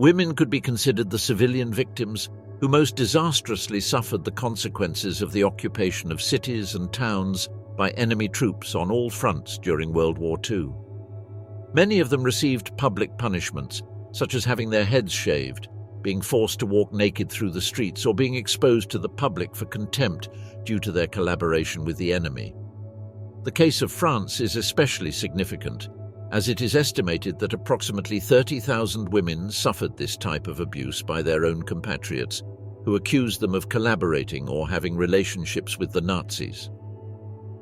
Women could be considered the civilian victims who most disastrously suffered the consequences of the occupation of cities and towns by enemy troops on all fronts during World War II. Many of them received public punishments, such as having their heads shaved, being forced to walk naked through the streets, or being exposed to the public for contempt due to their collaboration with the enemy. The case of France is especially significant, as it is estimated that approximately 30,000 women suffered this type of abuse by their own compatriots, who accused them of collaborating or having relationships with the Nazis.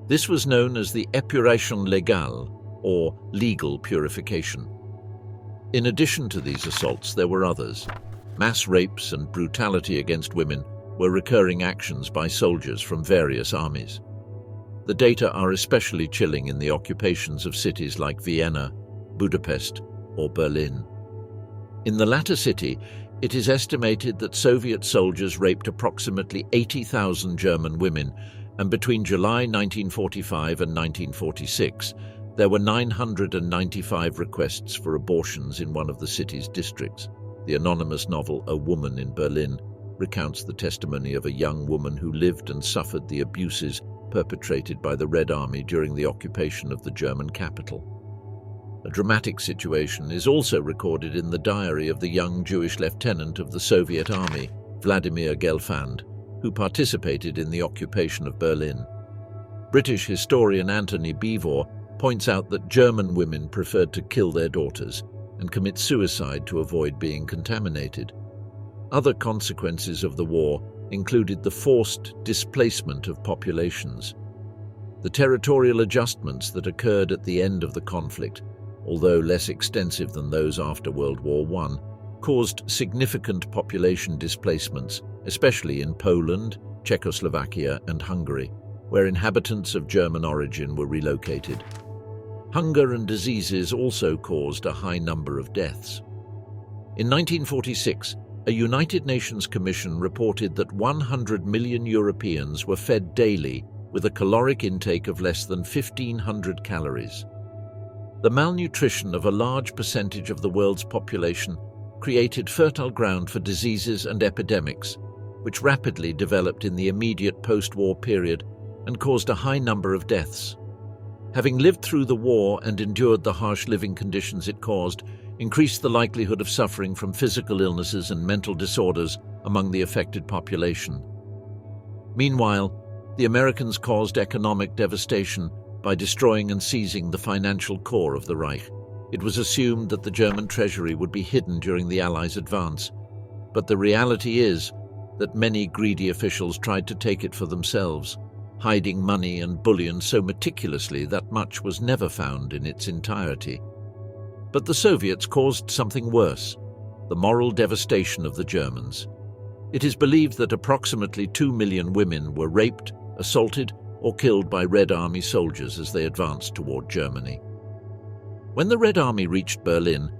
This was known as the épuration légale, or legal purification. In addition to these assaults, there were others. Mass rapes and brutality against women were recurring actions by soldiers from various armies. The data are especially chilling in the occupations of cities like Vienna, Budapest, or Berlin. In the latter city, it is estimated that Soviet soldiers raped approximately 80,000 German women, and between July 1945 and 1946, there were 995 requests for abortions in one of the city's districts. The anonymous novel A Woman in Berlin recounts the testimony of a young woman who lived and suffered the abuses perpetrated by the Red Army during the occupation of the German capital. A dramatic situation is also recorded in the diary of the young Jewish lieutenant of the Soviet Army, Vladimir Gelfand, who participated in the occupation of Berlin. British historian Anthony Beevor points out that German women preferred to kill their daughters and commit suicide to avoid being contaminated. Other consequences of the war included the forced displacement of populations. The territorial adjustments that occurred at the end of the conflict, although less extensive than those after World War I, caused significant population displacements, especially in Poland, Czechoslovakia, and Hungary, where inhabitants of German origin were relocated. Hunger and diseases also caused a high number of deaths. In 1946, a United Nations Commission reported that 100 million Europeans were fed daily with a caloric intake of less than 1,500 calories. The malnutrition of a large percentage of the world's population created fertile ground for diseases and epidemics, which rapidly developed in the immediate post-war period and caused a high number of deaths. Having lived through the war and endured the harsh living conditions it caused, increased the likelihood of suffering from physical illnesses and mental disorders among the affected population. Meanwhile, the Americans caused economic devastation by destroying and seizing the financial core of the Reich. It was assumed that the German treasury would be hidden during the Allies' advance, but the reality is that many greedy officials tried to take it for themselves, hiding money and bullion so meticulously that much was never found in its entirety. But the Soviets caused something worse: the moral devastation of the Germans. It is believed that approximately 2 million women were raped, assaulted, or killed by Red Army soldiers as they advanced toward Germany. When the Red Army reached Berlin,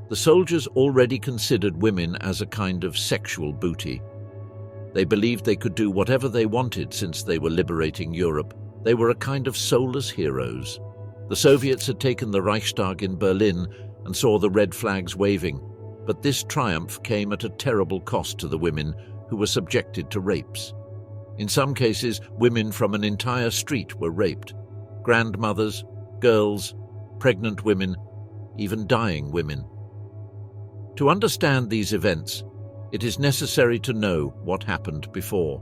the soldiers already considered women as a kind of sexual booty. They believed they could do whatever they wanted since they were liberating Europe. They were a kind of soulless heroes. The Soviets had taken the Reichstag in Berlin and saw the red flags waving, but this triumph came at a terrible cost to the women who were subjected to rapes. In some cases, women from an entire street were raped. Grandmothers, girls, pregnant women, even dying women. To understand these events, it is necessary to know what happened before.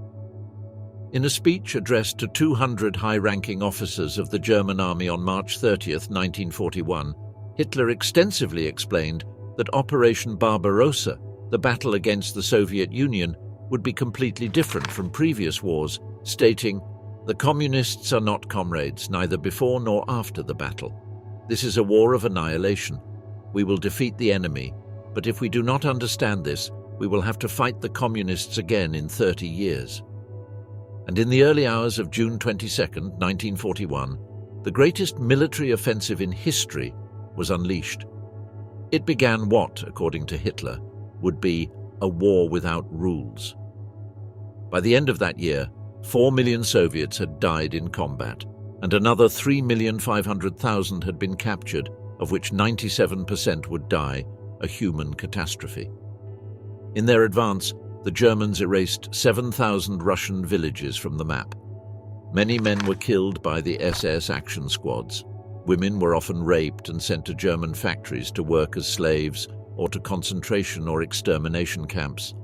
In a speech addressed to 200 high-ranking officers of the German army on March 30, 1941, Hitler extensively explained that Operation Barbarossa, the battle against the Soviet Union, would be completely different from previous wars, stating, "The communists are not comrades, neither before nor after the battle. This is a war of annihilation. We will defeat the enemy, but if we do not understand this, we will have to fight the communists again in 30 years. And in the early hours of June 22, 1941, the greatest military offensive in history was unleashed. It began what, according to Hitler, would be a war without rules. By the end of that year, 4 million Soviets had died in combat, and another 3,500,000 had been captured, of which 97% would die, a human catastrophe. In their advance, the Germans erased 7,000 Russian villages from the map. Many men were killed by the SS action squads. Women were often raped and sent to German factories to work as slaves or to concentration or extermination camps.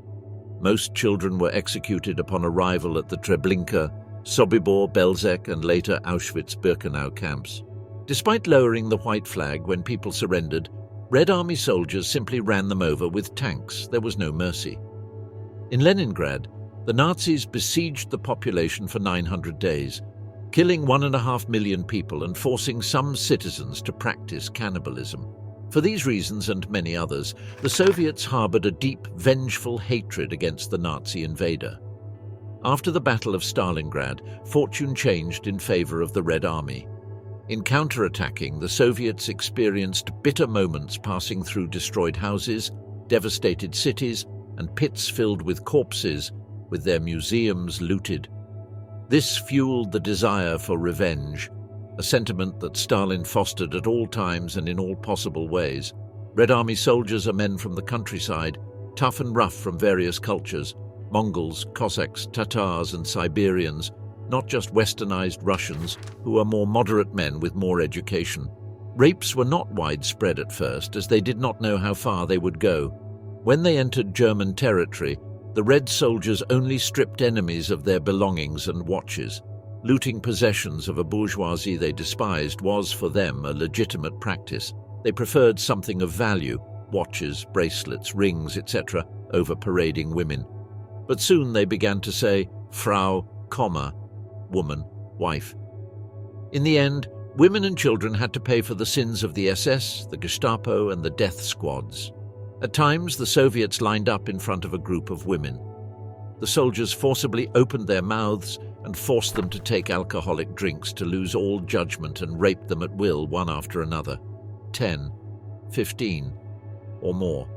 Most children were executed upon arrival at the Treblinka, Sobibor, Belzec, and later Auschwitz-Birkenau camps. Despite lowering the white flag when people surrendered, Red Army soldiers simply ran them over with tanks. There was no mercy. In Leningrad, the Nazis besieged the population for 900 days, killing 1.5 million people and forcing some citizens to practice cannibalism. For these reasons and many others, the Soviets harbored a deep, vengeful hatred against the Nazi invader. After the Battle of Stalingrad, fortune changed in favor of the Red Army. In counterattacking, the Soviets experienced bitter moments passing through destroyed houses, devastated cities, and pits filled with corpses, with their museums looted. This fueled the desire for revenge, a sentiment that Stalin fostered at all times and in all possible ways. Red Army soldiers are men from the countryside, tough and rough from various cultures, Mongols, Cossacks, Tatars, and Siberians, not just westernized Russians, who are more moderate men with more education. Rapes were not widespread at first, as they did not know how far they would go. When they entered German territory, the Red soldiers only stripped enemies of their belongings and watches. Looting possessions of a bourgeoisie they despised was, for them, a legitimate practice. They preferred something of value, watches, bracelets, rings, etc., over parading women. But soon they began to say, Frau, comma, woman, wife. In the end, women and children had to pay for the sins of the SS, the Gestapo, and the death squads. At times, the Soviets lined up in front of a group of women. The soldiers forcibly opened their mouths and forced them to take alcoholic drinks to lose all judgment and rape them at will, one after another. 10, 15, or more.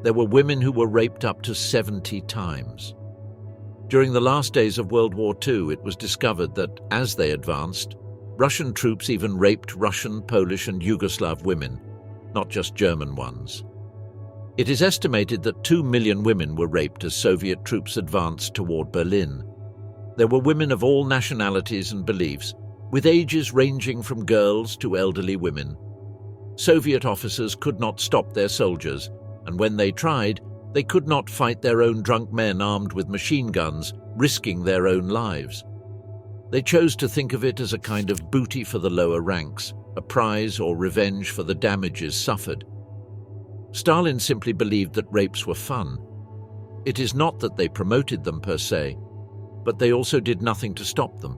There were women who were raped up to 70 times. During the last days of World War II, it was discovered that, as they advanced, Russian troops even raped Russian, Polish, and Yugoslav women, not just German ones. It is estimated that 2 million women were raped as Soviet troops advanced toward Berlin. There were women of all nationalities and beliefs, with ages ranging from girls to elderly women. Soviet officers could not stop their soldiers, and when they tried, they could not fight their own drunk men armed with machine guns, risking their own lives. They chose to think of it as a kind of booty for the lower ranks, a prize or revenge for the damages suffered. Stalin simply believed that rapes were fun. It is not that they promoted them per se, but they also did nothing to stop them.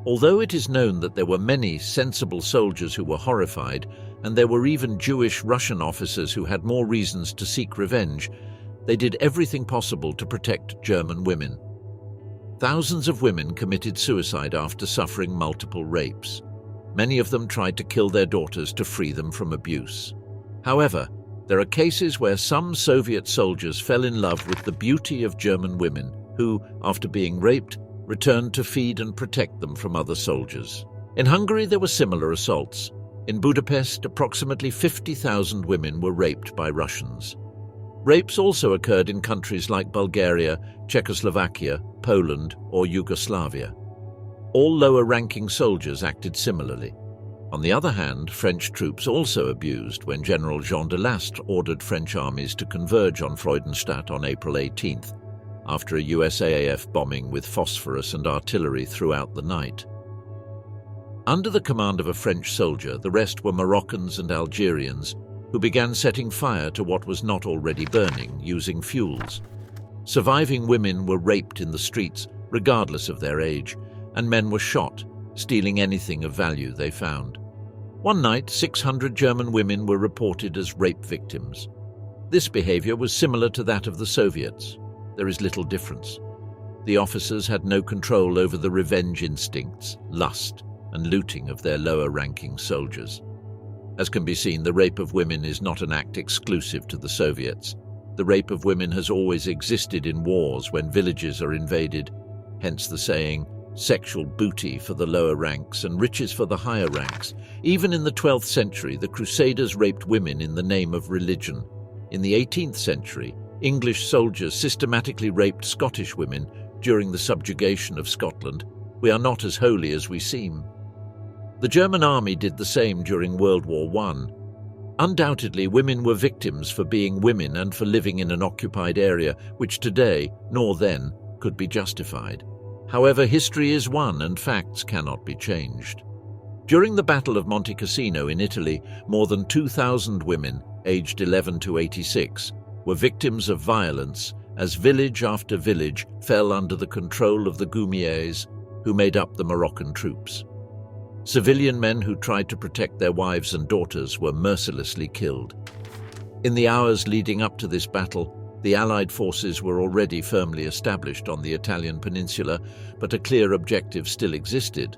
Although it is known that there were many sensible soldiers who were horrified, and there were even Jewish Russian officers who had more reasons to seek revenge, they did everything possible to protect German women. Thousands of women committed suicide after suffering multiple rapes. Many of them tried to kill their daughters to free them from abuse. However, there are cases where some Soviet soldiers fell in love with the beauty of German women who, after being raped, returned to feed and protect them from other soldiers. In Hungary, there were similar assaults. In Budapest, approximately 50,000 women were raped by Russians. Rapes also occurred in countries like Bulgaria, Czechoslovakia, Poland, or Yugoslavia. All lower-ranking soldiers acted similarly. On the other hand, French troops also abused when General Jean de Lastre ordered French armies to converge on Freudenstadt on April 18th, after a USAAF bombing with phosphorus and artillery throughout the night. Under the command of a French soldier, the rest were Moroccans and Algerians, who began setting fire to what was not already burning, using fuels. Surviving women were raped in the streets, regardless of their age, and men were shot, stealing anything of value they found. One night, 600 German women were reported as rape victims. This behavior was similar to that of the Soviets. There is little difference. The officers had no control over the revenge instincts, lust, and looting of their lower-ranking soldiers. As can be seen, the rape of women is not an act exclusive to the Soviets. The rape of women has always existed in wars when villages are invaded, hence the saying, sexual booty for the lower ranks and riches for the higher ranks. Even in the 12th century, the Crusaders raped women in the name of religion. In the 18th century, English soldiers systematically raped Scottish women during the subjugation of Scotland. We are not as holy as we seem. The German army did the same during World War I. Undoubtedly, women were victims for being women and for living in an occupied area, which today, nor then, could be justified. However, history is one and facts cannot be changed. During the Battle of Monte Cassino in Italy, more than 2,000 women, aged 11 to 86, were victims of violence as village after village fell under the control of the Goumiers, who made up the Moroccan troops. Civilian men who tried to protect their wives and daughters were mercilessly killed. In the hours leading up to this battle, the Allied forces were already firmly established on the Italian peninsula, but a clear objective still existed.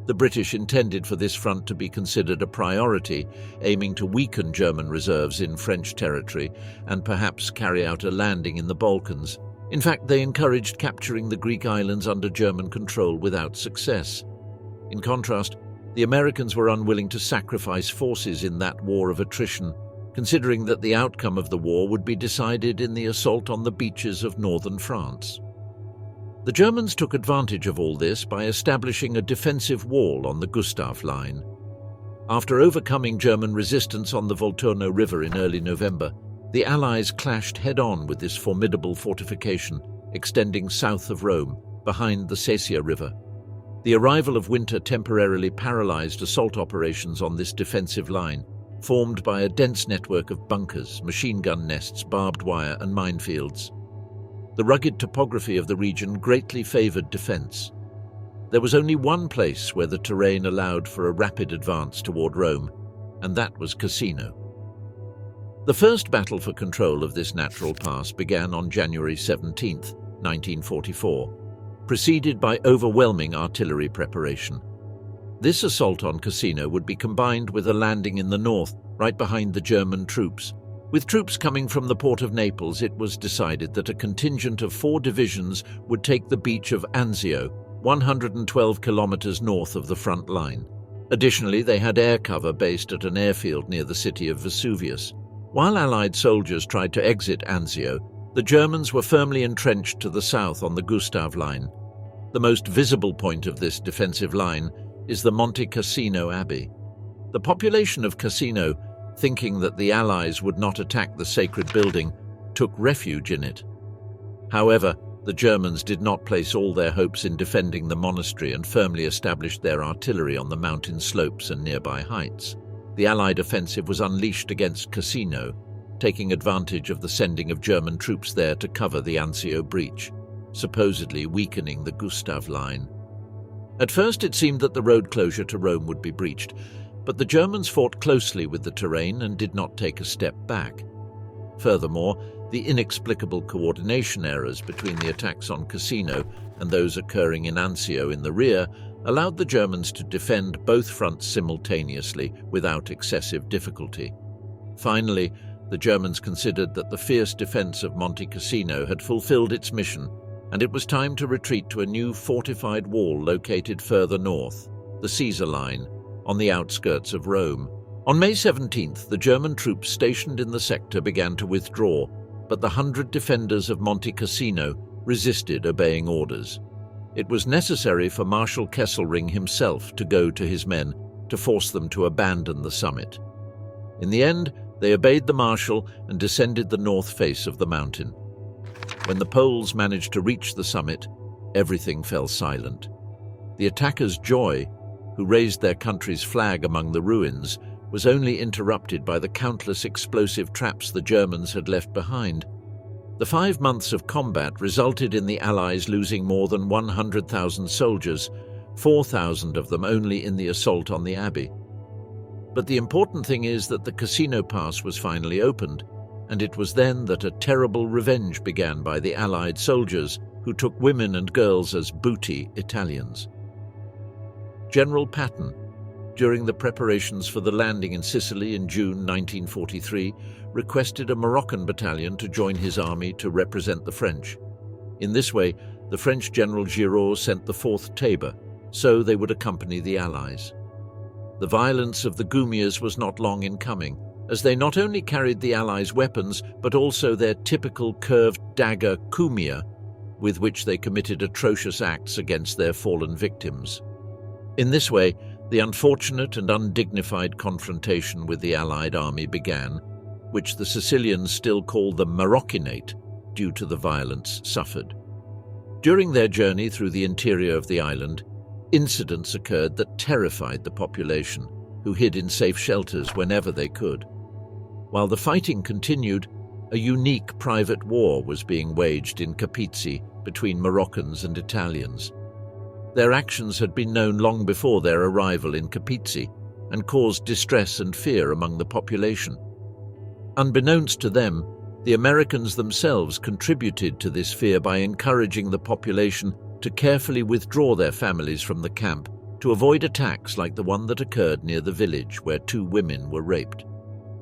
The British intended for this front to be considered a priority, aiming to weaken German reserves in French territory and perhaps carry out a landing in the Balkans. In fact, they encouraged capturing the Greek islands under German control without success. In contrast, the Americans were unwilling to sacrifice forces in that war of attrition, considering that the outcome of the war would be decided in the assault on the beaches of northern France. The Germans took advantage of all this by establishing a defensive wall on the Gustav Line. After overcoming German resistance on the Volturno River in early November, the Allies clashed head-on with this formidable fortification, extending south of Rome, behind the Sesia River. The arrival of winter temporarily paralyzed assault operations on this defensive line, formed by a dense network of bunkers, machine gun nests, barbed wire, and minefields. The rugged topography of the region greatly favored defense. There was only one place where the terrain allowed for a rapid advance toward Rome, and that was Cassino. The first battle for control of this natural pass began on January 17, 1944, preceded by overwhelming artillery preparation. This assault on Cassino would be combined with a landing in the north, right behind the German troops. With troops coming from the port of Naples, it was decided that a contingent of 4 divisions would take the beach of Anzio, 112 kilometers north of the front line. Additionally, they had air cover based at an airfield near the city of Vesuvius. While Allied soldiers tried to exit Anzio, the Germans were firmly entrenched to the south on the Gustav Line. The most visible point of this defensive line is the Monte Cassino Abbey. The population of Cassino, thinking that the Allies would not attack the sacred building, took refuge in it. However, the Germans did not place all their hopes in defending the monastery and firmly established their artillery on the mountain slopes and nearby heights. The Allied offensive was unleashed against Cassino, taking advantage of the sending of German troops there to cover the Anzio breach, supposedly weakening the Gustav Line. At first it seemed that the road closure to Rome would be breached, but the Germans fought closely with the terrain and did not take a step back. Furthermore, the inexplicable coordination errors between the attacks on Cassino and those occurring in Anzio in the rear allowed the Germans to defend both fronts simultaneously without excessive difficulty. Finally, the Germans considered that the fierce defense of Monte Cassino had fulfilled its mission, and it was time to retreat to a new fortified wall located further north, the Caesar Line, on the outskirts of Rome. On May 17th, the German troops stationed in the sector began to withdraw, but the 100 defenders of Monte Cassino resisted obeying orders. It was necessary for Marshal Kesselring himself to go to his men to force them to abandon the summit. In the end, they obeyed the marshal and descended the north face of the mountain. When the Poles managed to reach the summit, everything fell silent. The attackers' joy, who raised their country's flag among the ruins, was only interrupted by the countless explosive traps the Germans had left behind. The 5 months of combat resulted in the Allies losing more than 100,000 soldiers, 4,000 of them only in the assault on the Abbey. But the important thing is that the Cassino Pass was finally opened, and it was then that a terrible revenge began by the Allied soldiers, who took women and girls as booty Italians. General Patton, during the preparations for the landing in Sicily in June 1943, requested a Moroccan battalion to join his army to represent the French. In this way, the French General Giraud sent the 4th Tabor, so they would accompany the Allies. The violence of the Goumiers was not long in coming. as they not only carried the Allies' weapons but also their typical curved dagger cumia, with which they committed atrocious acts against their fallen victims. In this way, the unfortunate and undignified confrontation with the Allied army began, which the Sicilians still call the Maroccinate due to the violence suffered. During their journey through the interior of the island, incidents occurred that terrified the population, who hid in safe shelters whenever they could. While the fighting continued, a unique private war was being waged in Capizzi between Moroccans and Italians. Their actions had been known long before their arrival in Capizzi and caused distress and fear among the population. Unbeknownst to them, the Americans themselves contributed to this fear by encouraging the population to carefully withdraw their families from the camp to avoid attacks like the one that occurred near the village where 2 women were raped.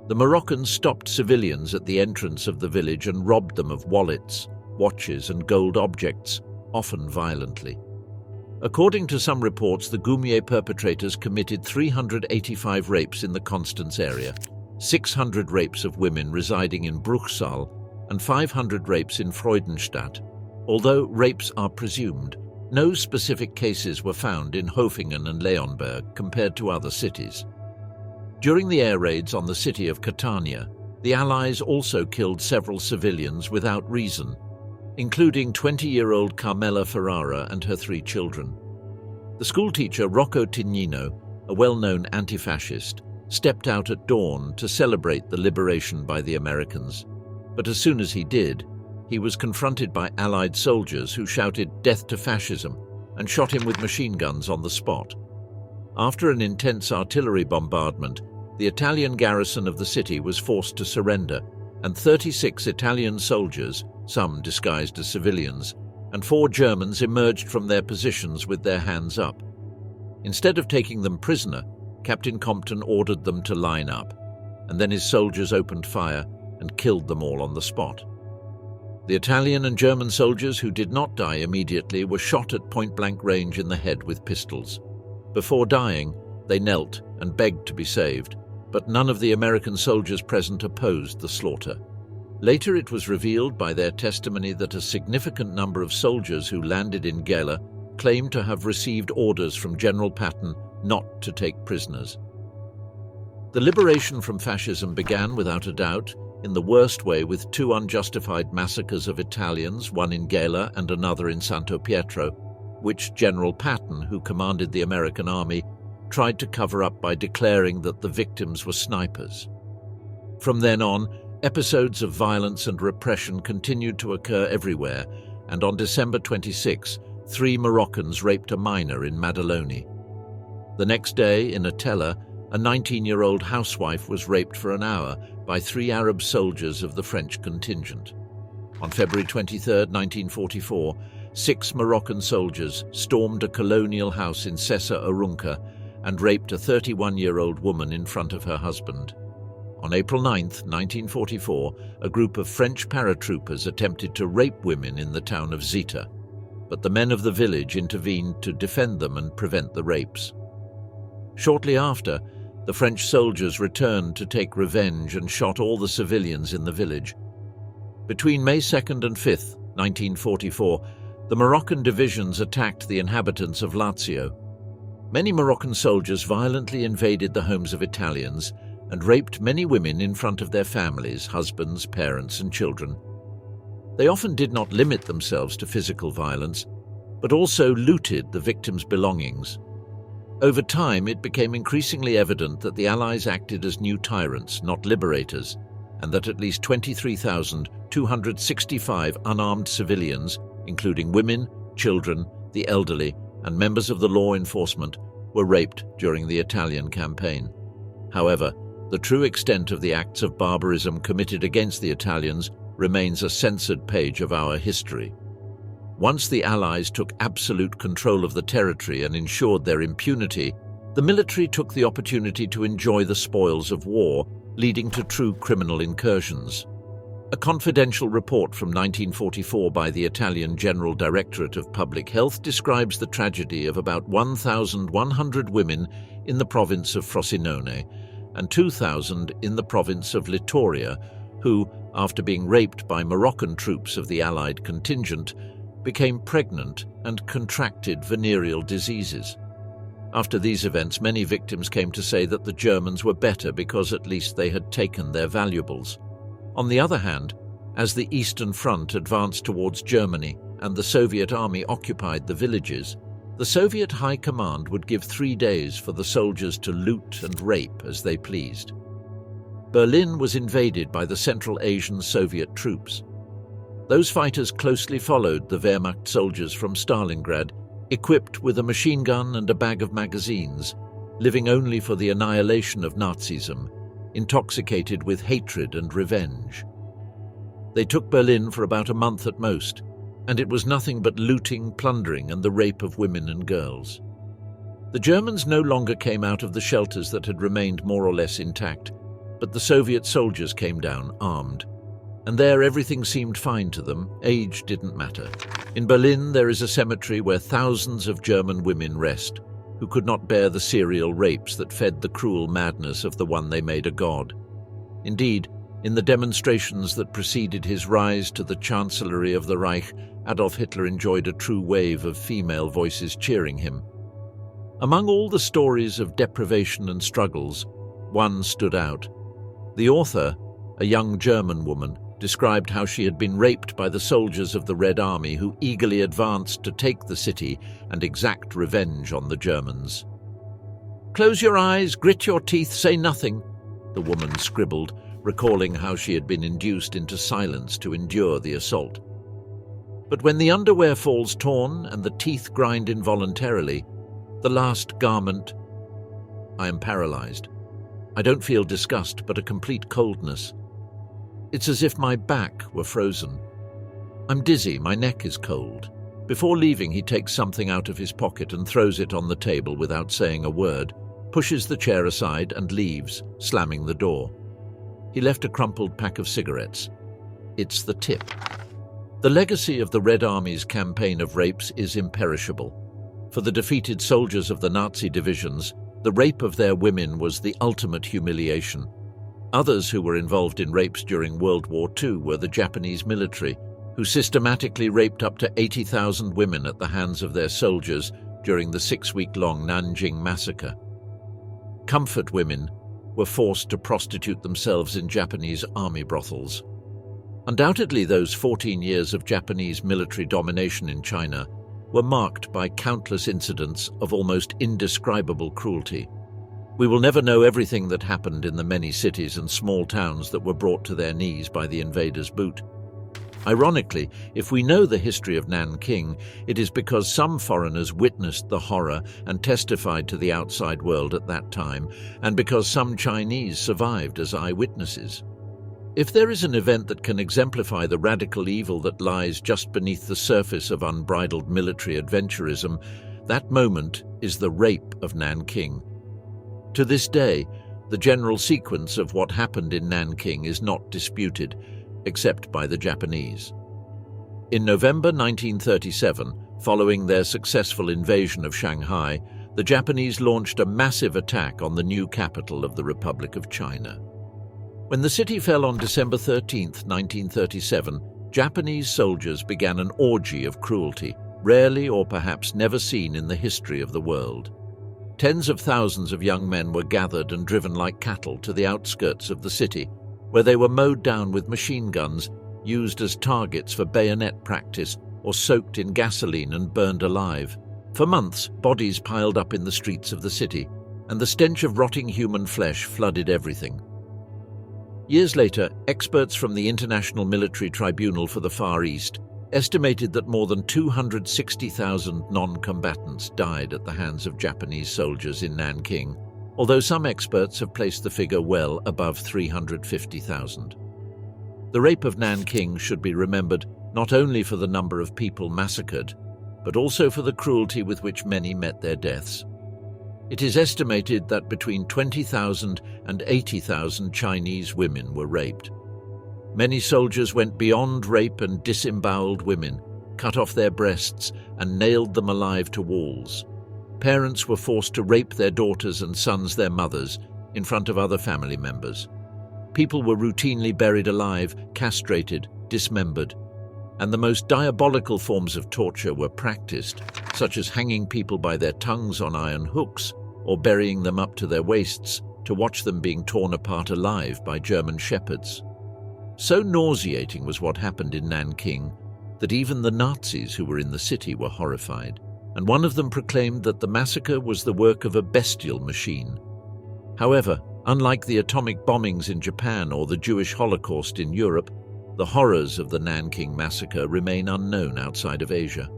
The Moroccans stopped civilians at the entrance of the village and robbed them of wallets, watches, and gold objects, often violently. According to some reports, the Goumier perpetrators committed 385 rapes in the Constance area, 600 rapes of women residing in Bruchsal, and 500 rapes in Freudenstadt. Although rapes are presumed, no specific cases were found in Hofingen and Leonberg compared to other cities. During the air raids on the city of Catania, the Allies also killed several civilians without reason, including 20-year-old Carmela Ferrara and her 3 children. The schoolteacher Rocco Tignino, a well-known anti-fascist, stepped out at dawn to celebrate the liberation by the Americans. But as soon as he did, he was confronted by Allied soldiers who shouted "Death to fascism" and shot him with machine guns on the spot. After an intense artillery bombardment, the Italian garrison of the city was forced to surrender, and 36 Italian soldiers, some disguised as civilians, and 4 Germans emerged from their positions with their hands up. Instead of taking them prisoner, Captain Compton ordered them to line up, and then his soldiers opened fire and killed them all on the spot. The Italian and German soldiers who did not die immediately were shot at point-blank range in the head with pistols. Before dying, they knelt and begged to be saved, but none of the American soldiers present opposed the slaughter. Later it was revealed by their testimony that a significant number of soldiers who landed in Gela claimed to have received orders from General Patton not to take prisoners. The liberation from fascism began, without a doubt, in the worst way, with 2 unjustified massacres of Italians, one in Gela and another in Santo Pietro, which General Patton, who commanded the American army, tried to cover up by declaring that the victims were snipers. From then on, episodes of violence and repression continued to occur everywhere, and on December 26, 3 Moroccans raped a minor in Maddaloni. The next day, in Atella, a 19-year-old housewife was raped for an hour by 3 Arab soldiers of the French contingent. On February 23, 1944, 6 Moroccan soldiers stormed a colonial house in Sessa Arunca and raped a 31-year-old woman in front of her husband. On April 9, 1944, a group of French paratroopers attempted to rape women in the town of Zeta, but the men of the village intervened to defend them and prevent the rapes. Shortly after, the French soldiers returned to take revenge and shot all the civilians in the village. Between May 2nd and 5th, 1944, the Moroccan divisions attacked the inhabitants of Lazio. Many Moroccan soldiers violently invaded the homes of Italians and raped many women in front of their families, husbands, parents, and children. They often did not limit themselves to physical violence, but also looted the victims' belongings. Over time, it became increasingly evident that the Allies acted as new tyrants, not liberators, and that at least 23,265 unarmed civilians, including women, children, the elderly, and members of the law enforcement, were raped during the Italian campaign. However, the true extent of the acts of barbarism committed against the Italians remains a censored page of our history. Once the Allies took absolute control of the territory and ensured their impunity, the military took the opportunity to enjoy the spoils of war, leading to true criminal incursions. A confidential report from 1944 by the Italian General Directorate of Public Health describes the tragedy of about 1,100 women in the province of Frosinone, and 2,000 in the province of Litoria, who, after being raped by Moroccan troops of the Allied contingent, became pregnant and contracted venereal diseases. After these events, many victims came to say that the Germans were better because at least they had taken their valuables. On the other hand, as the Eastern Front advanced towards Germany and the Soviet army occupied the villages, the Soviet High Command would give 3 days for the soldiers to loot and rape as they pleased. Berlin was invaded by the Central Asian Soviet troops. Those fighters closely followed the Wehrmacht soldiers from Stalingrad, equipped with a machine gun and a bag of magazines, living only for the annihilation of Nazism, intoxicated with hatred and revenge. They took Berlin for about a month at most, and it was nothing but looting, plundering, and the rape of women and girls. The Germans no longer came out of the shelters that had remained more or less intact, but the Soviet soldiers came down armed. And there everything seemed fine to them. Age didn't matter. In Berlin there is a cemetery where thousands of German women rest, who could not bear the serial rapes that fed the cruel madness of the one they made a god. Indeed, in the demonstrations that preceded his rise to the Chancellery of the Reich, Adolf Hitler enjoyed a true wave of female voices cheering him. Among all the stories of deprivation and struggles, one stood out. The author, a young German woman, described how she had been raped by the soldiers of the Red Army who eagerly advanced to take the city and exact revenge on the Germans. "Close your eyes, grit your teeth, say nothing," the woman scribbled, recalling how she had been induced into silence to endure the assault. But when the underwear falls torn and the teeth grind involuntarily, the last garment... I am paralyzed. I don't feel disgust, but a complete coldness. It's as if my back were frozen. I'm dizzy, my neck is cold. Before leaving, he takes something out of his pocket and throws it on the table without saying a word, pushes the chair aside and leaves, slamming the door. He left a crumpled pack of cigarettes. It's the tip. The legacy of the Red Army's campaign of rapes is imperishable. For the defeated soldiers of the Nazi divisions, the rape of their women was the ultimate humiliation. Others who were involved in rapes during World War II were the Japanese military, who systematically raped up to 80,000 women at the hands of their soldiers during the 6-week-long Nanjing massacre. Comfort women were forced to prostitute themselves in Japanese army brothels. Undoubtedly, those 14 years of Japanese military domination in China were marked by countless incidents of almost indescribable cruelty. We will never know everything that happened in the many cities and small towns that were brought to their knees by the invaders' boot. Ironically, if we know the history of Nanking, it is because some foreigners witnessed the horror and testified to the outside world at that time, and because some Chinese survived as eyewitnesses. If there is an event that can exemplify the radical evil that lies just beneath the surface of unbridled military adventurism, that moment is the rape of Nanking. To this day, the general sequence of what happened in Nanking is not disputed, except by the Japanese. In November 1937, following their successful invasion of Shanghai, the Japanese launched a massive attack on the new capital of the Republic of China. When the city fell on December 13, 1937, Japanese soldiers began an orgy of cruelty, rarely or perhaps never seen in the history of the world. Tens of thousands of young men were gathered and driven like cattle to the outskirts of the city, where they were mowed down with machine guns, used as targets for bayonet practice, or soaked in gasoline and burned alive. For months, bodies piled up in the streets of the city, and the stench of rotting human flesh flooded everything. Years later, experts from the International Military Tribunal for the Far East estimated that more than 260,000 non-combatants died at the hands of Japanese soldiers in Nanking, although some experts have placed the figure well above 350,000. The rape of Nanking should be remembered not only for the number of people massacred, but also for the cruelty with which many met their deaths. It is estimated that between 20,000 and 80,000 Chinese women were raped. Many soldiers went beyond rape and disemboweled women, cut off their breasts and nailed them alive to walls. Parents were forced to rape their daughters and sons their mothers, in front of other family members. People were routinely buried alive, castrated, dismembered, and the most diabolical forms of torture were practiced, such as hanging people by their tongues on iron hooks or burying them up to their waists to watch them being torn apart alive by German shepherds. So nauseating was what happened in Nanking that even the Nazis who were in the city were horrified, and one of them proclaimed that the massacre was the work of a bestial machine. However, unlike the atomic bombings in Japan or the Jewish Holocaust in Europe, the horrors of the Nanking massacre remain unknown outside of Asia.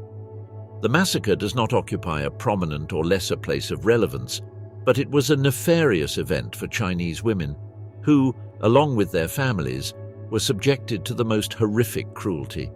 The massacre does not occupy a prominent or lesser place of relevance, but it was a nefarious event for Chinese women who, along with their families, were subjected to the most horrific cruelty.